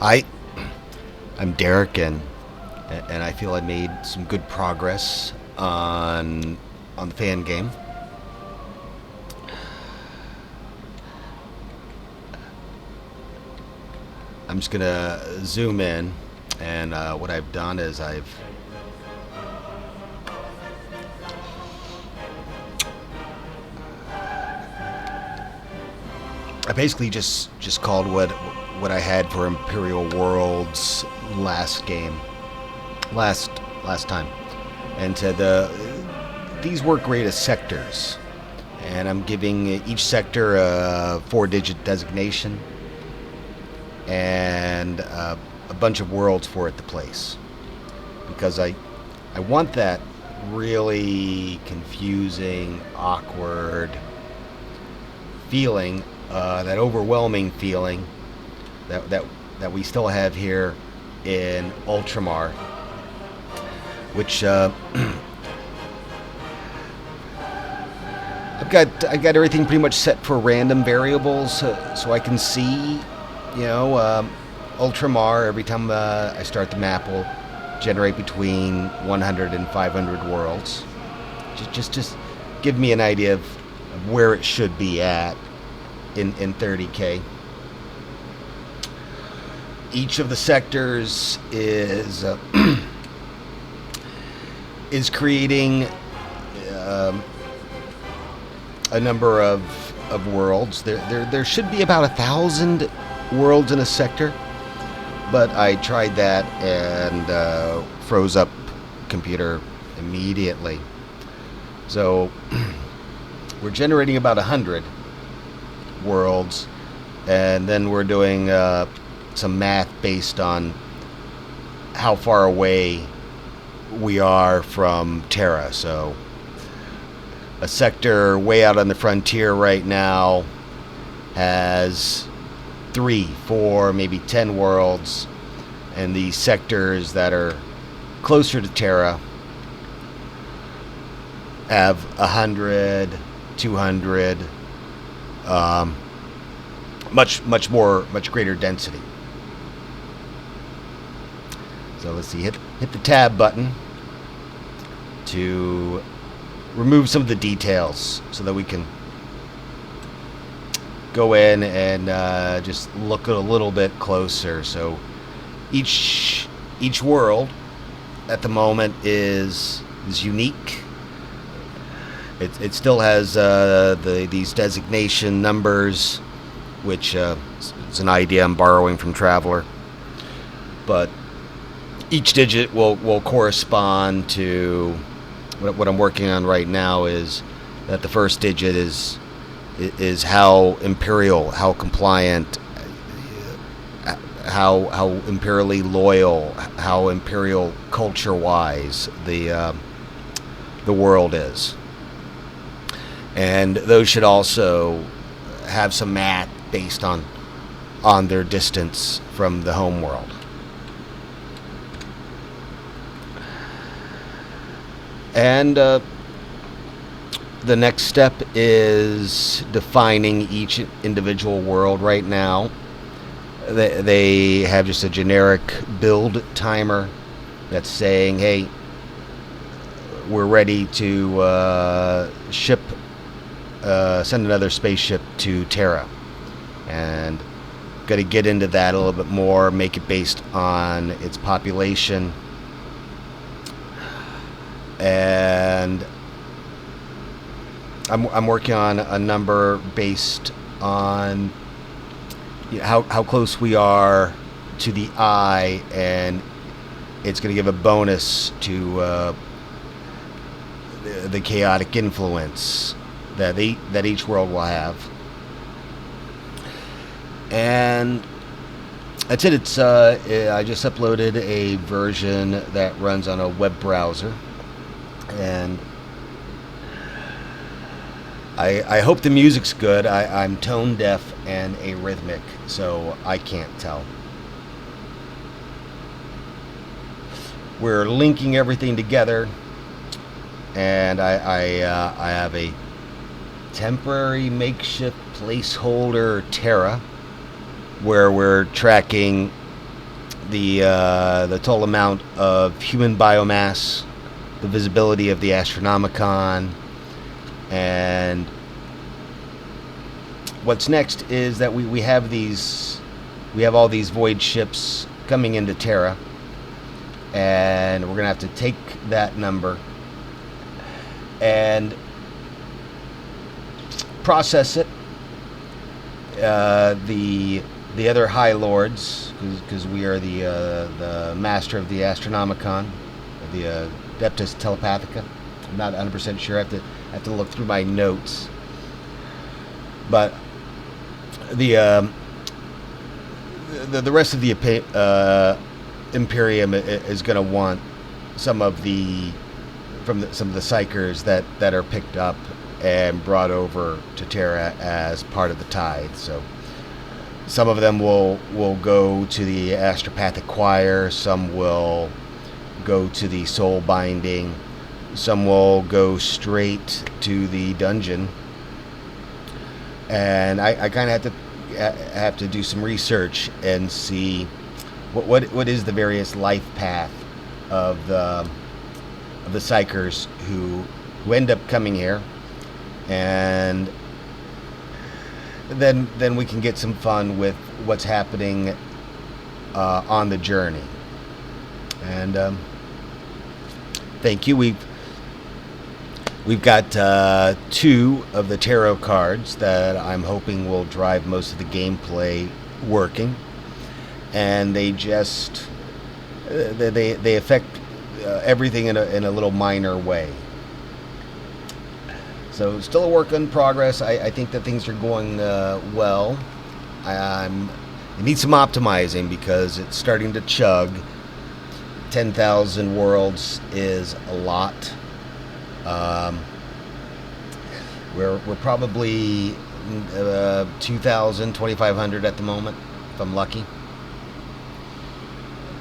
I I'm Derek, and I feel I made some good progress on the fan game. I'm just gonna zoom in, and what I've done is I basically just called what I had for Imperial Worlds last game, last time, and said these work great as sectors, and I'm giving each sector a 4-digit designation and a bunch of worlds for it to place, because I want that really confusing, awkward feeling, that overwhelming feeling that we still have here in Ultramar, which I got everything pretty much set for random variables, so I can see, Ultramar every time I start the map will generate between 100 and 500 worlds. Just give me an idea of where it should be at in 30K. Each of the sectors is is creating a number of worlds. There should be about 1,000 worlds in a sector, but I tried that and froze up computer immediately. So we're generating about 100 worlds, and then we're doing some math based on how far away we are from Terra. So a sector way out on the frontier right now has 3, 4, maybe 10 worlds, and the sectors that are closer to Terra have 100, 200, much greater density. So let's see, hit the tab button to remove some of the details so that we can go in and just look a little bit closer. So each world at the moment is unique. It still has these designation numbers, which is an idea I'm borrowing from Traveler, but each digit will correspond to what I'm working on right now. Is that the first digit is how imperial, how compliant, how imperially loyal, how imperial culture-wise the world is, and those should also have some math based on their distance from the home world. And the next step is defining each individual world. Right now, they have just a generic build timer that's saying, hey, we're ready to send another spaceship to Terra. And got to get into that a little bit more, make it based on its population. And I'm working on a number based on how close we are to the eye, and it's going to give a bonus to the chaotic influence that each world will have. And that's it. It's I just uploaded a version that runs on a web browser, and I hope the music's good. I'm tone deaf and arrhythmic, so I can't tell. We're linking everything together, and I have a temporary makeshift placeholder Terra, where we're tracking the total amount of human biomass, the visibility of the Astronomicon, and what's next is that we have all these void ships coming into Terra, and we're gonna have to take that number and process it. The other High Lords, because we are the master of the Astronomicon, the Adeptus Telepathica. I'm not 100% sure. I have to look through my notes. But the rest of the Imperium is going to want some of the Psykers that are picked up and brought over to Terra as part of the tithe. So some of them will go to the Astropathic Choir, some will go to the Soul Binding, some will go straight to the dungeon. And I kind of have to do some research and see what is the various life path of the Psykers who end up coming here, and then we can get some fun with what's happening on the journey. And thank you. We've got 2 of the tarot cards that I'm hoping will drive most of the gameplay working, and they just they affect everything in a little minor way. So still a work in progress. I think that things are going well. It needs some optimizing because it's starting to chug. 10,000 worlds is a lot. We're probably 2,000, 2,500 at the moment, if I'm lucky.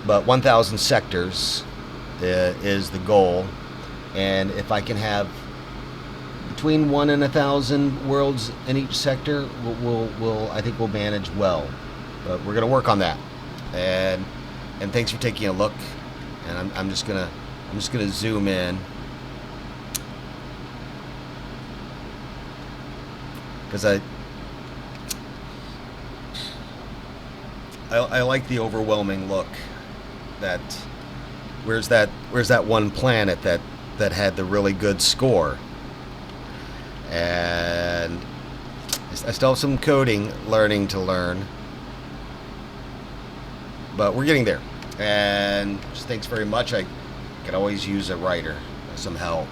But 1,000 sectors is the goal, and if I can have between 1 and 1,000 worlds in each sector, I think we'll manage well. But we're going to work on that. And thanks for taking a look. And I'm just gonna zoom in, because I like the overwhelming look. That where's that one planet that had the really good score, and I still have some coding learning to learn, but we're getting there. And just thanks very much. I could always use a writer, some help.